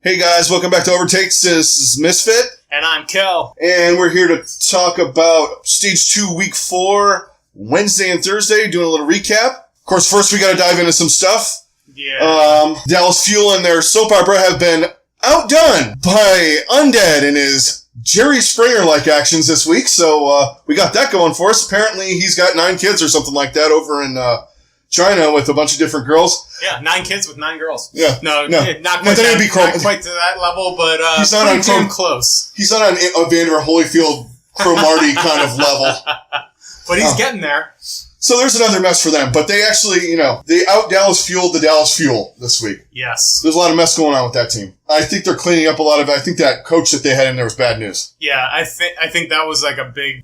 Hey guys, welcome back to Overtakes. This is Misfit. And I'm Kel. And we're here to talk about Stage 2, Week 4, Wednesday and Thursday, doing a little recap. Of course, first we gotta dive into some stuff. Yeah. Dallas Fuel and their soap opera have been outdone by Undead in his Jerry Springer-like actions this week, so we got that going for us. Apparently he's got 9 kids or something like that over in China with a bunch of different girls. Yeah, 9 kids with 9 girls. Yeah. No, not quite, not quite to that level, but he's not on damn close. He's not on a Vander Holyfield, Cromartie kind of level. But he's getting there. So there's another mess for them. But they actually, they out-Dallas Fueled the Dallas Fuel this week. Yes. There's a lot of mess going on with that team. I think they're cleaning up a lot of it. I think that coach that they had in there was bad news. Yeah, I think that was like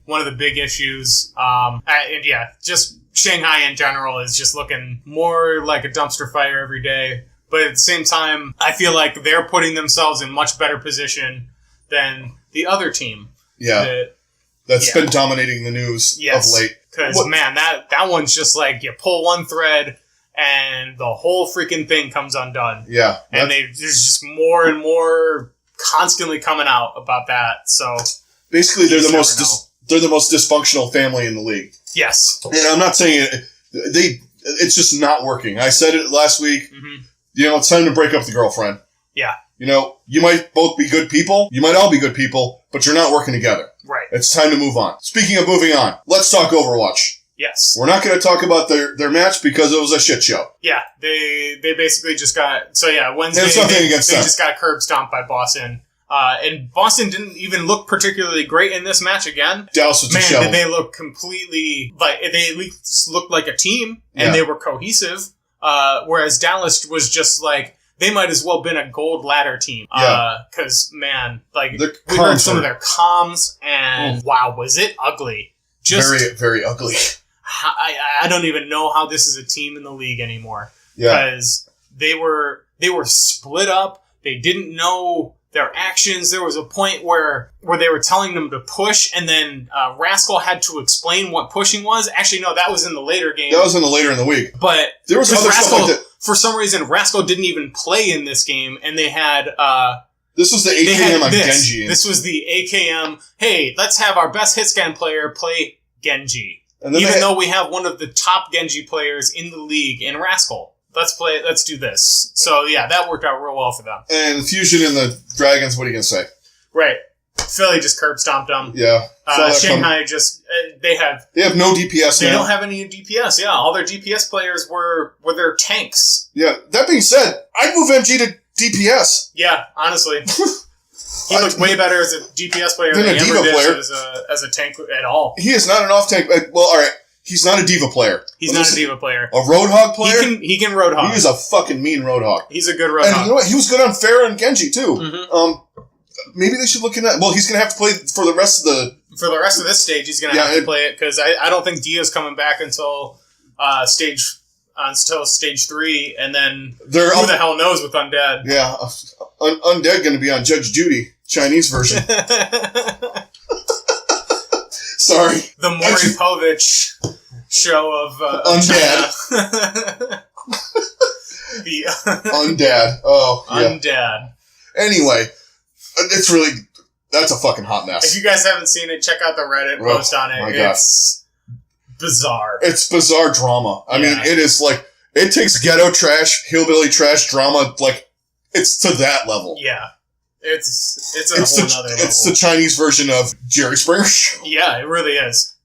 one of the big issues. Just Shanghai in general is just looking more like a dumpster fire every day. But at the same time, I feel like they're putting themselves in much better position than the other team. Yeah. That's been dominating the news of late. Because, man, that one's just like you pull one thread and the whole freaking thing comes undone. Yeah. And there's just more and more constantly coming out about that. So basically, they're the most dysfunctional family in the league. Yes. And I'm not saying it's just not working. I said it last week. Mm-hmm. It's time to break up the girlfriend. Yeah. You might both be good people. You might all be good people, but you're not working together. Right. It's time to move on. Speaking of moving on, let's talk Overwatch. Yes. We're not going to talk about their match because it was a shit show. Yeah. They basically just got... So, yeah, Wednesday, they just got curb stomped by Boston. And Boston didn't even look particularly great in this match again. Dallas was Man, did they look completely... Like, they at least looked like a team, and they were cohesive. Whereas Dallas was just like... They might as well been a gold ladder team. Because, man, like, we heard some of their comms, and wow, was it ugly. Just very, very ugly. I don't even know how this is a team in the league anymore. Yeah. Because they were split up. They didn't know their actions. There was a point where they were telling them to push, and then Rascal had to explain what pushing was. Actually, no, that was in the later game. That was later in the week. But there was other stuff like that. For some reason, Rascal didn't even play in this game, and they had... this was the AKM on Genji. This was the AKM, hey, let's have our best hitscan player play Genji. Even though we have one of the top Genji players in the league in Rascal. Let's do this. So, yeah, that worked out real well for them. And Fusion and the Dragons, what are you going to say? Right. Philly just curb stomped them. Yeah. Shanghai just, they have no DPS now. They don't have any DPS, yeah. All their DPS players were their tanks. Yeah. That being said, I'd move MG to DPS. Yeah, honestly. He looked way better as a DPS player than he ever did as a tank at all. He is not an off-tank. Well, all right. He's not a diva player. He's not a diva player. A Roadhog player? He can Roadhog. He is a fucking mean Roadhog. He's a good Roadhog. And you know what? He was good on Pharah and Genji, too. Mm-hmm. Maybe they should look at that. Well, he's going to have to play for the rest of the... For the rest of this stage, he's going to have to play it, because I don't think Dia's coming back until stage 3, and then who the hell knows with Undead. Yeah. Undead going to be on Judge Judy, Chinese version. Sorry. The Maury Povich show of Undead. The Undad. Oh, yeah. Undad. Anyway, that's a fucking hot mess. If you guys haven't seen it, check out the Reddit post on it. It's bizarre. It's bizarre drama. I mean, it is like, it takes ghetto trash, hillbilly trash drama, like, it's to that level. Yeah. It's a whole nother level. It's the Chinese version of Jerry Springer Show. Yeah, it really is.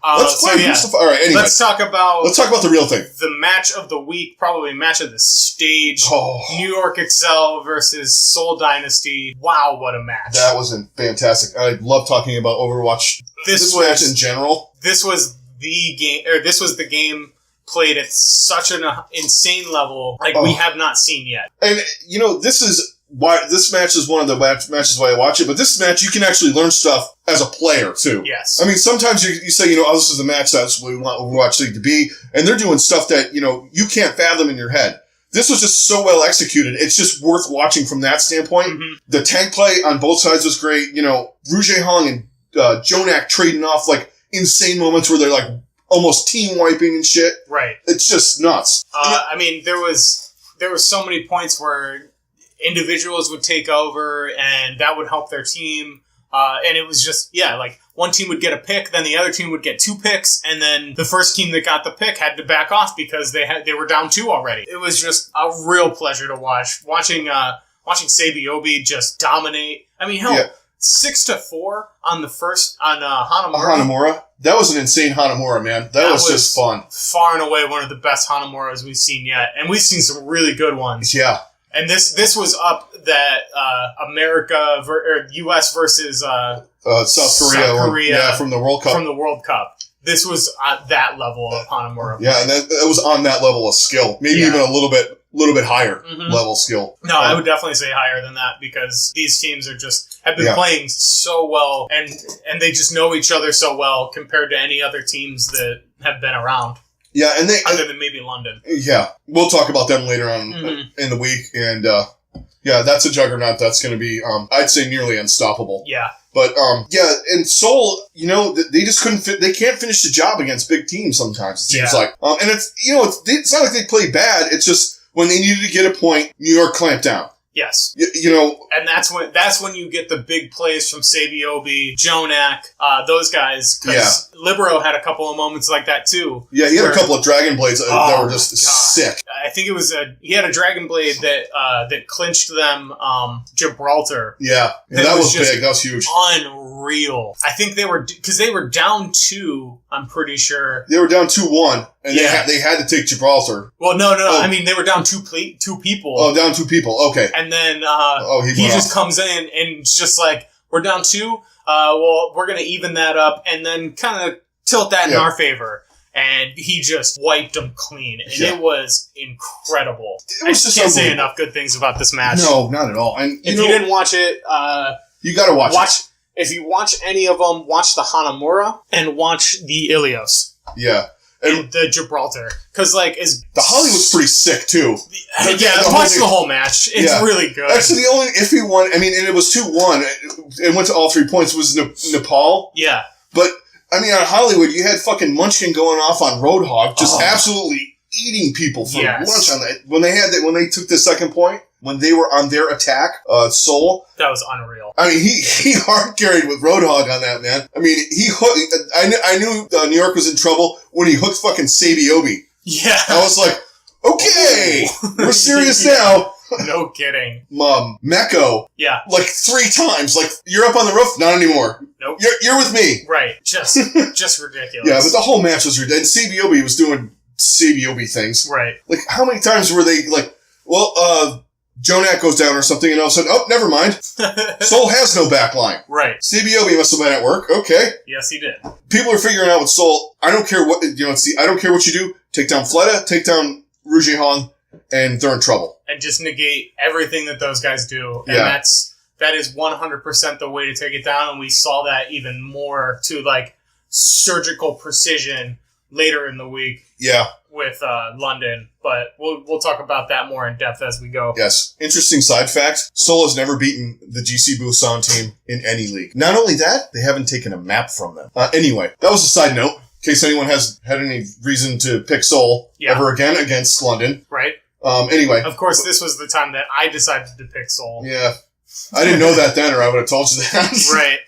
All right, anyway. Let's talk about the real thing. The match of the week, probably match of the stage. New York Excel versus Seoul Dynasty. Wow, what a match. That was fantastic. I love talking about Overwatch. This match in general. This was the game, or this was the game played at such an insane level like we have not seen yet. And, this is why this match is one of the matches why I watch it, but this match, you can actually learn stuff as a player, too. Yes. I mean, sometimes you say, this is the match that's what we want Overwatch League to be, and they're doing stuff that, you can't fathom in your head. This was just so well executed. It's just worth watching from that standpoint. Mm-hmm. The tank play on both sides was great. Rouge Hong and Jonak trading off, like, insane moments where they're, like, almost team wiping and shit. Right. It's just nuts. I mean, there was so many points where individuals would take over, and that would help their team. And it was just, like one team would get a pick, then the other team would get 2 picks, and then the first team that got the pick had to back off because they were down 2 already. It was just a real pleasure to watching Sabiobi just dominate. I mean, hell, 6-4 on the first on Hanamura. Hanamura, that was an insane Hanamura, man. That was just fun. Far and away one of the best Hanamuras we've seen yet, and we've seen some really good ones. Yeah. And this was up that U.S. versus South Korea from the World Cup. From the World Cup. This was at that level of Hanamura. Yeah, and that was on that level of skill. Maybe even a little bit higher level skill. No, I would definitely say higher than that because these teams have been playing so well and they just know each other so well compared to any other teams that have been around. Yeah, and other than maybe London. Yeah, we'll talk about them later on in the week, and that's a juggernaut. That's going to be, I'd say, nearly unstoppable. Yeah, but and Seoul, they just couldn't fit. They can't finish the job against big teams. Sometimes it seems like, and it's not like they play bad. It's just when they needed to get a point, New York clamped down. Yes. And that's when you get the big plays from Sabiobi, Jonak, those guys. Because Libero had a couple of moments like that too. Yeah, he had a couple of Dragon Blades that were just sick. I think it was he had a Dragon Blade that clinched them Gibraltar. Yeah, that was big. That was huge. Unreal. I think they were down 2. I'm pretty sure they were down 2-1, and they had to take Gibraltar. Well, no. I mean, they were down 2 people. Oh, down 2 people. Okay. And then he just comes in and it's just like, we're down 2. Well, we're going to even that up and then kind of tilt that in our favor. And he just wiped them clean. And it was incredible. I just can't say enough good things about this match. No, not at all. And if you didn't watch it, you got to watch it. If you watch any of them, watch the Hanamura and watch the Ilios. Yeah. And the Gibraltar. Because, the Hollywood's pretty sick, too. Watch the whole match. It's really good. Actually, the only iffy one, and it was 2-1. It went to all 3 points, was Nepal. Yeah. But, on Hollywood, you had fucking Munchkin going off on Roadhog, just absolutely eating people for lunch on that. When they took the second point, when they were on their attack, Seoul. That was unreal. He hard carried with Roadhog on that, man. He hooked. I knew New York was in trouble when he hooked fucking Sabiobi. Yeah. I was like, okay, we're serious now. No kidding. Meko. Yeah. 3 times. You're up on the roof? Not anymore. Nope. You're with me. Right. Just ridiculous. Yeah, but the whole match was ridiculous. And Sabiobi was doing Sabiobi things. Right. How many times were they Jonak goes down or something, and all of a sudden, oh, never mind. Seoul has no back line. Right. Sabiobi must have been at work. Okay. Yes, he did. People are figuring out with Seoul, I don't care what, I don't care what you do. Take down Fleta, take down Rouge Hong, and they're in trouble. And just negate everything that those guys do. And that is 100% the way to take it down. And we saw that even more to surgical precision later in the week. Yeah. With London, but we'll talk about that more in depth as we go. Yes. Interesting side fact, Seoul has never beaten the GC Busan team in any league. Not only that, they haven't taken a map from them. Anyway, that was a side note, in case anyone has had any reason to pick Seoul ever again against London. Right. Anyway. Of course, this was the time that I decided to pick Seoul. Yeah. I didn't know that then, or I would have told you that. Right.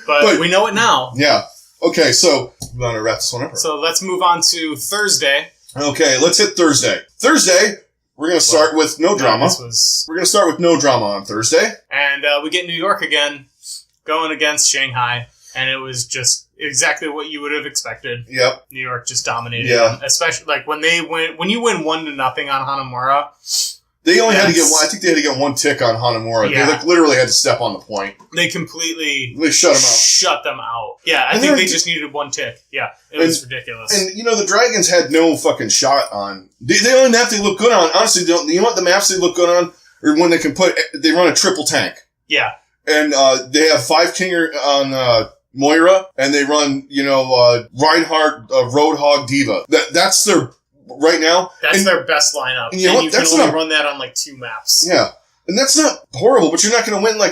But we know it now. Yeah. Okay, so we want to wrap this one up. So let's move on to Thursday. Okay, let's hit Thursday. Thursday, we're going to start with no drama. We're going to start with no drama on Thursday. And we get New York again, going against Shanghai. And it was just exactly what you would have expected. Yep. New York just dominated them. Especially when you win 1-0 on Hanamura. They only had to get one. I think they had to get 1 tick on Hanamura. Yeah. They literally had to step on the point. They completely shut them out. Yeah, I think they just needed 1 tick. Yeah, it was ridiculous. And the Dragons had no fucking shot on. The only map they look good on, honestly, you know what the maps they look good on? Or when they run a triple tank. Yeah. And they have 5-Kinger on Moira, and they run Reinhardt, Roadhog, Diva. That's their. Right now. That's their best lineup. And you can only run that on 2 maps. Yeah. And that's not horrible, but you're not going to win, by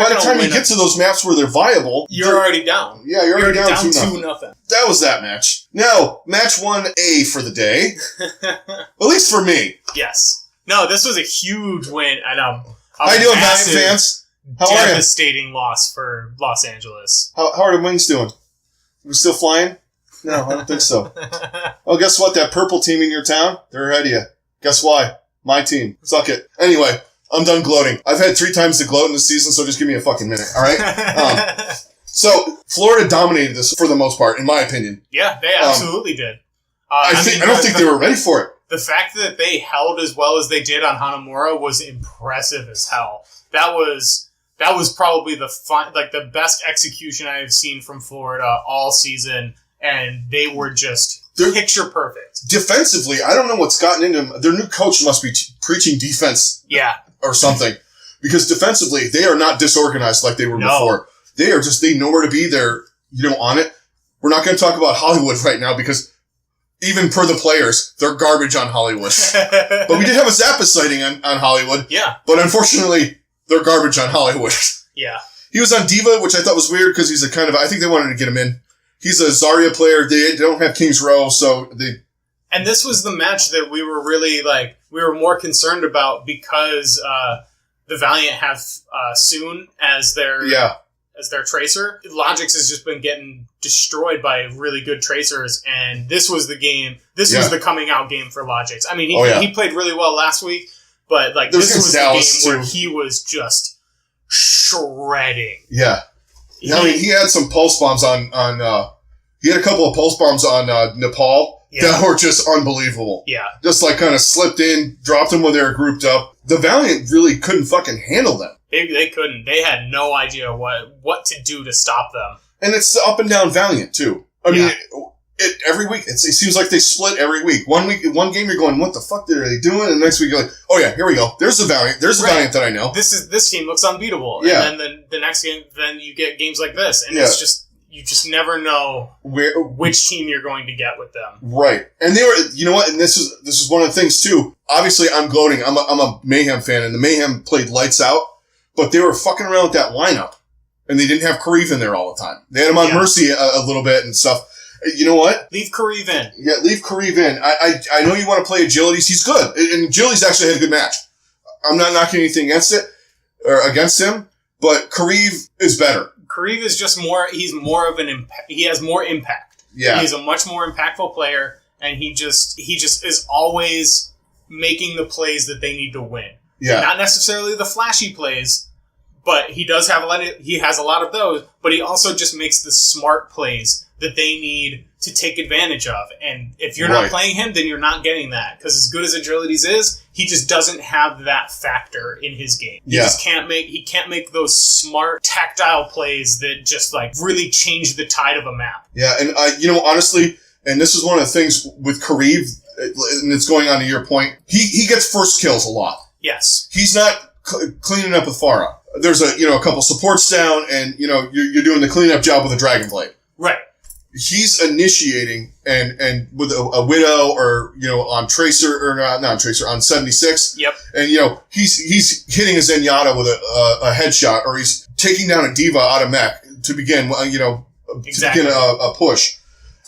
the time you get to those maps where they're viable. You're already down. Yeah, you're already down 2-0. That was that match. Now, match 1A for the day. At least for me. Yes. No, this was a huge win. And How you doing, Valiant fans? How are you? Devastating loss for Los Angeles. How are the Wings doing? We still flying? No, I don't think so. Oh, guess what? That purple team in your town, they're ahead of you. Guess why? My team. Suck it. Anyway, I'm done gloating. I've had 3 times to gloat in this season, so just give me a fucking minute, all right? So, Florida dominated this for the most part, in my opinion. Yeah, they absolutely did. I don't think they were ready for it. The fact that they held as well as they did on Hanamura was impressive as hell. That was probably the best execution I have seen from Florida all season, and they were just picture perfect. Defensively, I don't know what's gotten into them. Their new coach must be preaching defense, or something, because defensively they are not disorganized like they were before. They know where to be. They're on it. We're not going to talk about Hollywood right now because even per the players, they're garbage on Hollywood. But we did have a Zappa sighting on Hollywood. Yeah. But unfortunately, they're garbage on Hollywood. Yeah. He was on Diva, which I thought was weird because he's I think they wanted to get him in. He's a Zarya player. They don't have King's Row, so they... And this was the match that we were really, we were more concerned about because the Valiant have Soon as their... Yeah. As their tracer. Logix has just been getting destroyed by really good tracers, and this was the game. This was the coming out game for Logix. I mean, he played really well last week, but this was the game where he was just shredding. Yeah. I mean, he had some pulse bombs on he had a couple of pulse bombs on Nepal that were just unbelievable. Yeah. Just kind of slipped in, dropped them when they were grouped up. The Valiant really couldn't fucking handle them. They couldn't. They had no idea what to do to stop them. And it's the up and down Valiant too. I mean, every week it seems like they split every week. One game you're going, what the fuck are they doing? And the next week you're like, oh yeah, here we go. There's the Valiant. There's the Valiant that I know. This team looks unbeatable. Yeah. And then the next game, then you get games like this, and it's just you just never know which team you're going to get with them. Right. And they were, you know what? And this is one of the things too. Obviously, I'm gloating. I'm a Mayhem fan, and the Mayhem played lights out. But they were fucking around with that lineup. And they didn't have Karif in there all the time. They had him on Mercy a little bit and stuff. You know what? Leave Karif in. Yeah, leave Karif in. I know you want to play agilities. He's good. And agilities actually had a good match. I'm not knocking anything against it, or against him, but Karif is better. Karif is just he has more impact. Yeah. He's a much more impactful player, and he just is always making the plays that they need to win. Yeah. Not necessarily the flashy plays, but he has a lot of those, but he also just makes the smart plays that they need to take advantage of. And if you're not playing him, then you're not getting that. Because as good as Agilities is, he just doesn't have that factor in his game. He just can't make those smart tactile plays that just really change the tide of a map. Yeah, and honestly, and this is one of the things with Karif, and it's going on to your point, he gets first kills a lot. Yes. He's not cleaning up with Farah. There's a couple supports down, and you're doing the cleanup job with a Dragon Blade. Right. He's initiating and with a Widow or on Tracer or not on Tracer on 76. Yep. And he's hitting a Zenyatta with a headshot, or he's taking down a Diva out of mech to begin to begin a push.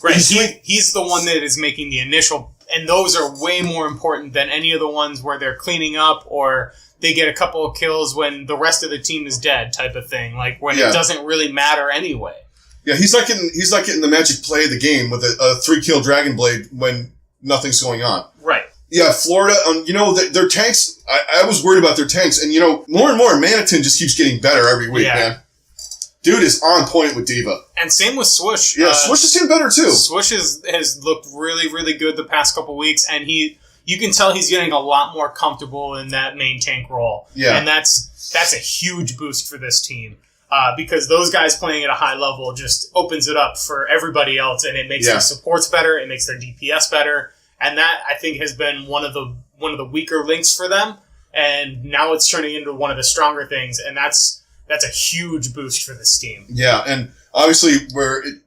Right. He's the one that is making the initial. And those are way more important than any of the ones where they're cleaning up or they get a couple of kills when the rest of the team is dead type of thing. When it doesn't really matter anyway. Yeah, he's not getting the magic play of the game with a 3-kill Dragon Blade when nothing's going on. Right. Yeah, Florida, their tanks, I was worried about their tanks. And, more and more, Manitin just keeps getting better every week, man. Dude is on point with Diva. And same with Swoosh. Yeah, Swoosh is getting better too. Swoosh has looked really, really good the past couple weeks, and you can tell he's getting a lot more comfortable in that main tank role. Yeah. And that's a huge boost for this team. Because those guys playing at a high level just opens it up for everybody else, and it makes their supports better, it makes their DPS better, and that I think has been one of the weaker links for them, and now it's turning into one of the stronger things, and that's a huge boost for this team. Yeah, and obviously we're in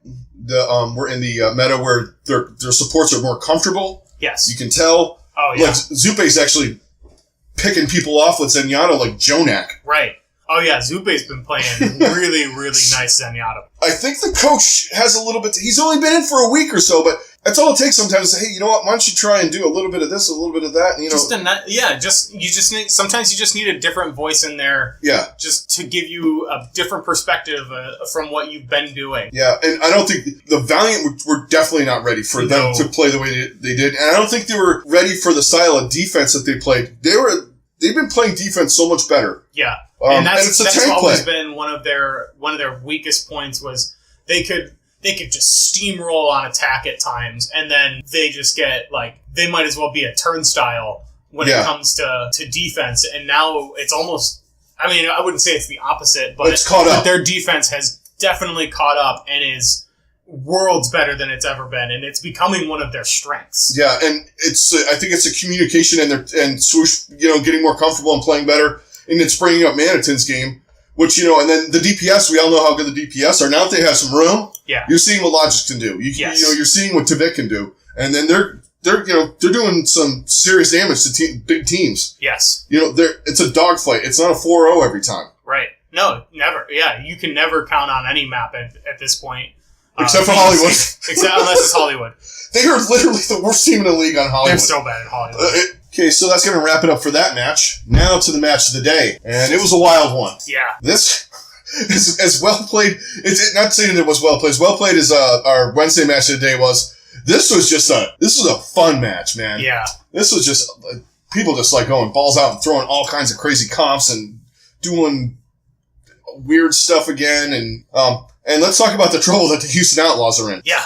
the meta where their supports are more comfortable. Yes, you can tell. Oh yeah, Zupe's actually picking people off with Zenyatta like Jonak. Right. Oh yeah, Zupe's been playing really, really nice Zenyatta. I think the coach has a little bit. He's only been in for a week or so, but That's all it takes sometimes. Hey, you know what? Why don't you try and do a little bit of this, a little bit of that? And, you know, sometimes you just need a different voice in there. Yeah. Just to give you a different perspective from what you've been doing. Yeah, and I don't think the Valiant were definitely not ready for them to play the way they did, and I don't think they were ready for the style of defense that they played. They've been playing defense so much better. Yeah, and that's always been one of their weakest points was they could just steamroll on attack at times, and then they just get they might as well be a turnstile when it comes to defense. And now it's almost, I mean, I wouldn't say it's the opposite, but it's caught up. Their defense has definitely caught up and is worlds better than it's ever been, and it's becoming one of their strengths. Yeah, and I think it's a communication and Swoosh, getting more comfortable and playing better, and it's bringing up Maniton's game, which, and then the DPS, we all know how good the DPS are. Now that they have some room, you're seeing what Logic can do. You're seeing what Tavik can do, and then they're doing some serious damage to big teams. Yes. It's a dogfight. It's not a 4-0 every time. Right. No, never. Yeah, you can never count on any map at this point. Except for Hollywood. Unless it's Hollywood. They are literally the worst team in the league on Hollywood. They're so bad at Hollywood. Okay, so that's going to wrap it up for that match. Now to the match of the day. And it was a wild one. Yeah. This is as well played. It's not saying it was well played. As well played as our Wednesday match of the day was. This was a fun match, man. Yeah. This was just people just going balls out and throwing all kinds of crazy comps and doing weird stuff again. And let's talk about the trouble that the Houston Outlaws are in. Yeah.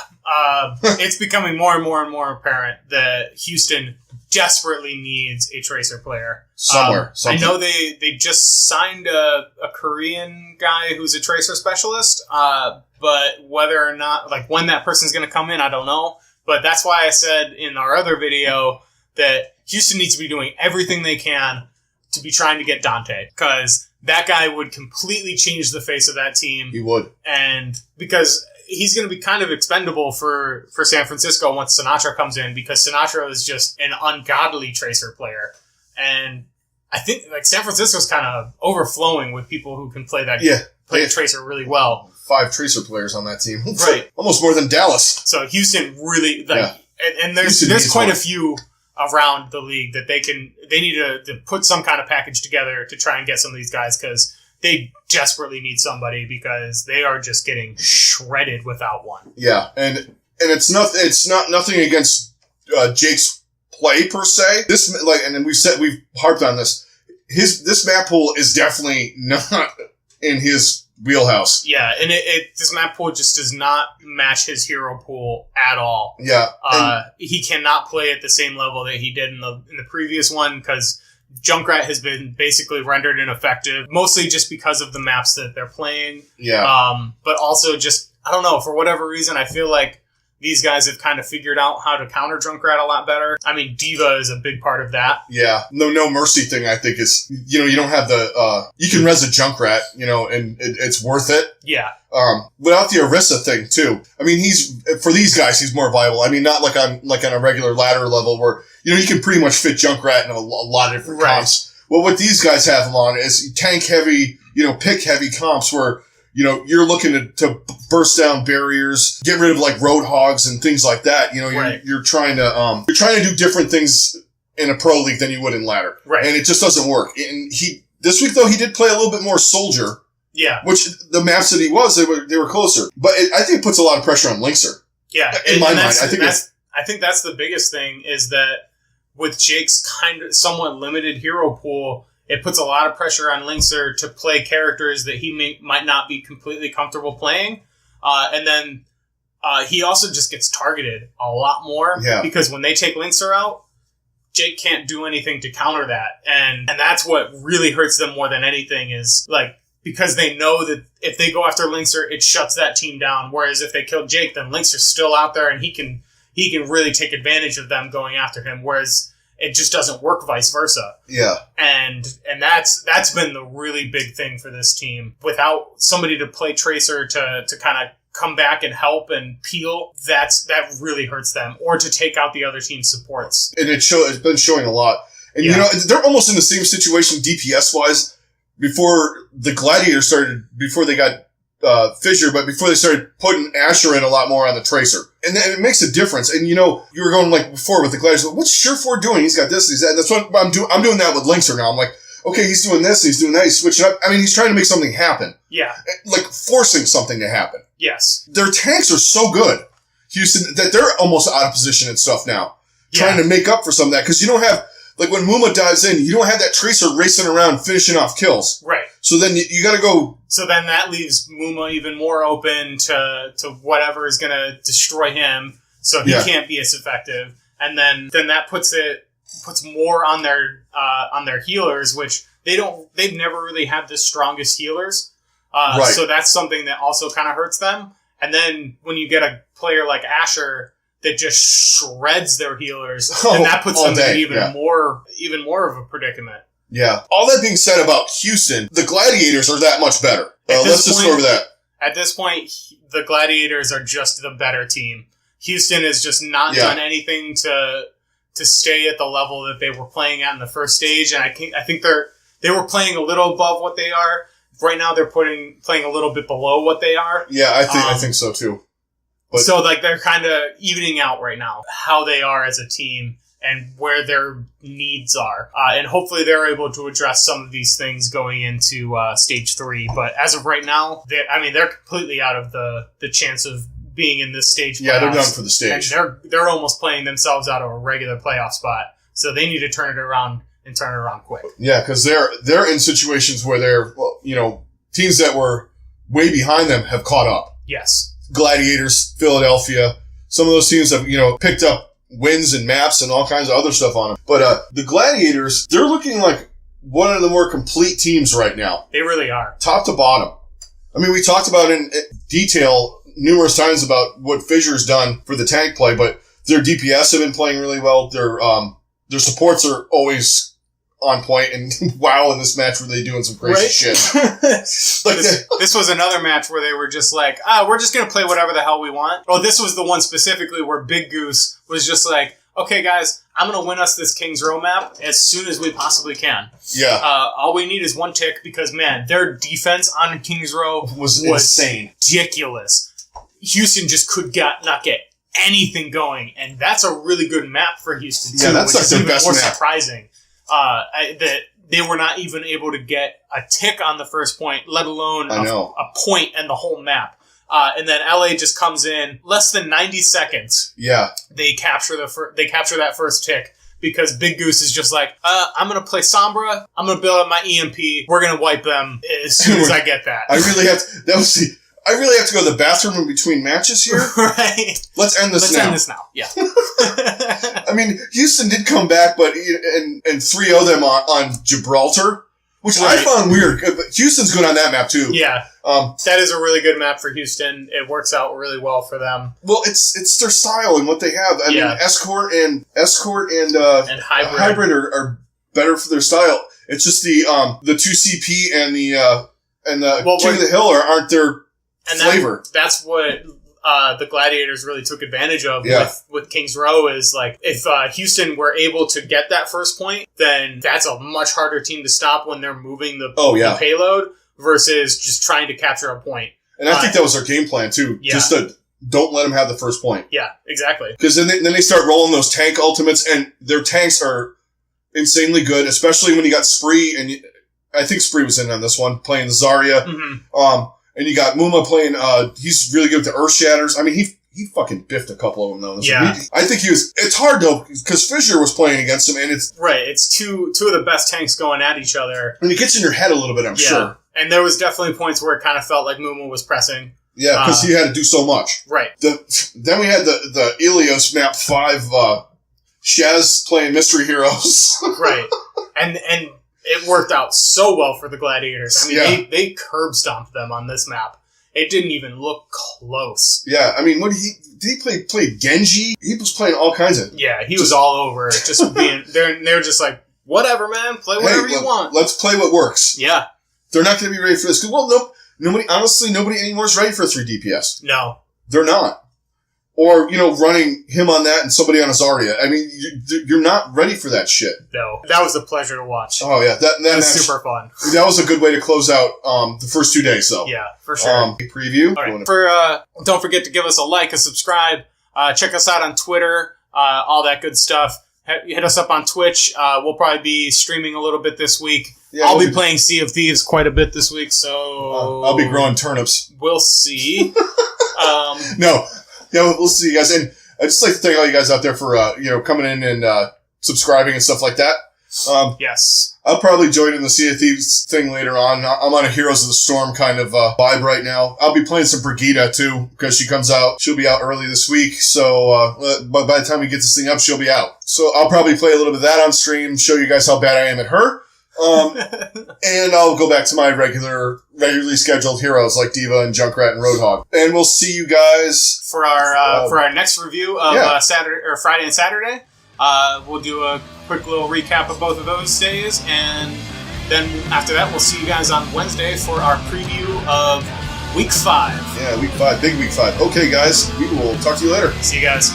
It's becoming more and more and more apparent that Houston desperately needs a Tracer player. Somewhere. I know they just signed a Korean guy who's a Tracer specialist, but whether or not, when that person's going to come in, I don't know. But that's why I said in our other video that Houston needs to be doing everything they can to be trying to get Dante, because that guy would completely change the face of that team. He would. And because he's going to be kind of expendable for San Francisco once Sinatra comes in, because Sinatra is just an ungodly Tracer player. And I think San Francisco's kind of overflowing with people who can play play Tracer really well. 5 Tracer players on that team. Right. Almost more than Dallas. So Houston really, and there's quite a few around the league that they need to put some kind of package together to try and get some of these guys, because they desperately need somebody, because they are just getting shredded without one. Yeah, and it's not nothing against Jake's play per se. This and we've harped on this. This map pool is definitely not in his wheelhouse. Yeah, and this map pool just does not match his hero pool at all. Yeah, he cannot play at the same level that he did in the previous one, because Junkrat has been basically rendered ineffective, mostly just because of the maps that they're playing. Yeah. But also just, I don't know, for whatever reason, I feel like these guys have kind of figured out how to counter Junkrat a lot better. I mean, Diva is a big part of that. Yeah. No mercy thing, I think, is, you don't have you can res a Junkrat, and it's worth it. Yeah. Without the Orisa thing, too. I mean, for these guys, he's more viable. I mean, not on a regular ladder level where, he can pretty much fit Junkrat in a lot of different comps. Well, what these guys have him on is tank heavy, pick heavy comps where, you're looking to burst down barriers, get rid of roadhogs and things like that. You're trying to do different things in a pro league than you would in ladder. Right. And it just doesn't work. And this week though, he did play a little bit more soldier. Yeah. Which the maps that he was, they were closer. But I think it puts a lot of pressure on Linkser. Yeah. In my mind, I think that's the biggest thing, is that with Jake's kind of somewhat limited hero pool, it puts a lot of pressure on Linkser to play characters that he might not be completely comfortable playing. And then he also just gets targeted a lot more. Yeah. Because when they take Linkser out, Jake can't do anything to counter that. And that's what really hurts them more than anything, is because they know that if they go after Linkser, it shuts that team down. Whereas if they kill Jake, then Linkser's still out there and he can really take advantage of them going after him. Whereas it just doesn't work vice versa. Yeah. And that's been the really big thing for this team. Without somebody to play Tracer to kind of come back and help and peel, that really hurts them. Or to take out the other team's supports. And it's been showing a lot. And they're almost in the same situation DPS wise before the Gladiators started, before they got Fissure, but before they started putting Asher in a lot more on the Tracer. And it makes a difference. And, you know, you were going like before with the Gladiators, what's Surefour doing? He's got this, he's that. That's what I'm doing. I'm doing that with Linkser now. I'm like, okay, he's doing this, he's doing that, he's switching up. I mean, he's trying to make something happen. Yeah. Like forcing something to happen. Yes. Their tanks are so good, Houston, that they're almost out of position and stuff now. Trying to make up for some of that. Because you don't have, like when Muma dives in, you don't have that Tracer racing around finishing off kills. Right. So then you got to go. So then that leaves Muma even more open to whatever is going to destroy him. So he can't be as effective. And then that puts more on their healers, which they've never really had the strongest healers. Right. So that's something that also kind of hurts them. And then when you get a player like Asher that just shreds their healers, and that puts them in even more of a predicament. Yeah. All that being said about Houston, the Gladiators are that much better. Let's just go over that. At this point, the Gladiators are just the better team. Houston has just not done anything to stay at the level that they were playing at in the first stage, and I think they were playing a little above what they are. Right now, they're playing a little bit below what they are. Yeah, I think so too. But so like they're kind of evening out right now, how they are as a team and where their needs are. And hopefully they're able to address some of these things going into stage 3. But as of right now, they're completely out of the chance of being in this stage. Yeah, they're done for the stage. And they're almost playing themselves out of a regular playoff spot. So they need to turn it around quick. Yeah, because they're in situations where teams that were way behind them have caught up. Yes. Gladiators, Philadelphia, some of those teams have, picked up wins and maps and all kinds of other stuff on them. But the Gladiators, they're looking like one of the more complete teams right now. They really are. Top to bottom. I mean, we talked about in detail numerous times about what Fissure's done for the tank play, but their DPS have been playing really well. Their supports are always on point, and wow, in this match were they doing some crazy shit. This was another match where they were just like, we're just going to play whatever the hell we want. Oh, this was the one specifically where Big Goose was just like, okay, guys, I'm going to win us this King's Row map as soon as we possibly can. Yeah. All we need is one tick because, man, their defense on King's Row was insane. Ridiculous. Houston just could not get anything going, and that's a really good map for Houston, too. Yeah, that's like their best map. Surprising. That they were not even able to get a tick on the first point, let alone a point and the whole map. And then LA just comes in less than 90 seconds. Yeah, they capture that first tick because Big Goose is just like, I'm gonna play Sombra. I'm gonna build up my EMP. We're gonna wipe them as soon as I get that. I really have to go to the bathroom in between matches here. Right. Let's end this now. Yeah. I mean, Houston did come back, but and 3-0 them on Gibraltar, which I found weird. But Houston's good on that map too. Yeah. That is a really good map for Houston. It works out really well for them. Well, it's their style and what they have. I mean, Escort and Hybrid are better for their style. It's just the 2CP and the King of the Hill aren't their flavor. That's what the Gladiators really took advantage of with King's Row is like if Houston were able to get that first point, then that's a much harder team to stop when they're moving the payload versus just trying to capture a point. And I think that was their game plan too. Yeah. Just to don't let them have the first point. Yeah, exactly. Because then they start rolling those tank ultimates, and their tanks are insanely good, especially when you got Spree, and I think Spree was in on this one, playing Zarya. Mm-hmm. And you got Muma playing, he's really good with the Earth Shatters. I mean, he fucking biffed a couple of them, though. Yeah. I think it's hard, though, because Fissure was playing against him, and it's... Right, it's two of the best tanks going at each other. And it gets in your head a little bit, I'm sure. And there was definitely points where it kind of felt like Muma was pressing. Yeah, because he had to do so much. Right. Then we had the Ilios map 5, Shaz playing Mystery Heroes. Right. And it worked out so well for the Gladiators. I mean, they curb stomped them on this map. It didn't even look close. Yeah, I mean, did he play Genji? He was playing all kinds of... Yeah, he was all over. Just being... They're just like, whatever, man. Play whatever you want. Let's play what works. Yeah. They're not going to be ready for this. Well, nobody anymore is ready for 3 DPS. No. They're not. Or, running him on that and somebody on a Zarya. I mean, you're not ready for that shit. No. That was a pleasure to watch. Oh, yeah. That was match, super fun. That was a good way to close out the first 2 days, though. Yeah, for sure. Preview. All right. Don't forget to give us a like, a subscribe. Check us out on Twitter. All that good stuff. Hit us up on Twitch. We'll probably be streaming a little bit this week. Yeah, I'll be playing Sea of Thieves quite a bit this week, so... I'll be growing turnips. We'll see. No. Yeah, we'll see you guys. And I'd just like to thank all you guys out there for, coming in and subscribing and stuff like that. Yes. I'll probably join in the Sea of Thieves thing later on. I'm on a Heroes of the Storm kind of vibe right now. I'll be playing some Brigida, too, because she comes out. She'll be out early this week, so but by the time we get this thing up, she'll be out. So I'll probably play a little bit of that on stream, show you guys how bad I am at her. And I'll go back to my regularly scheduled heroes like Diva and Junkrat and Roadhog. And we'll see you guys for our next review of Saturday or Friday and Saturday. We'll do a quick little recap of both of those days, and then after that, we'll see you guys on Wednesday for our preview of Week 5. Yeah, Week 5, big Week 5. Okay, guys, we will talk to you later. See you guys.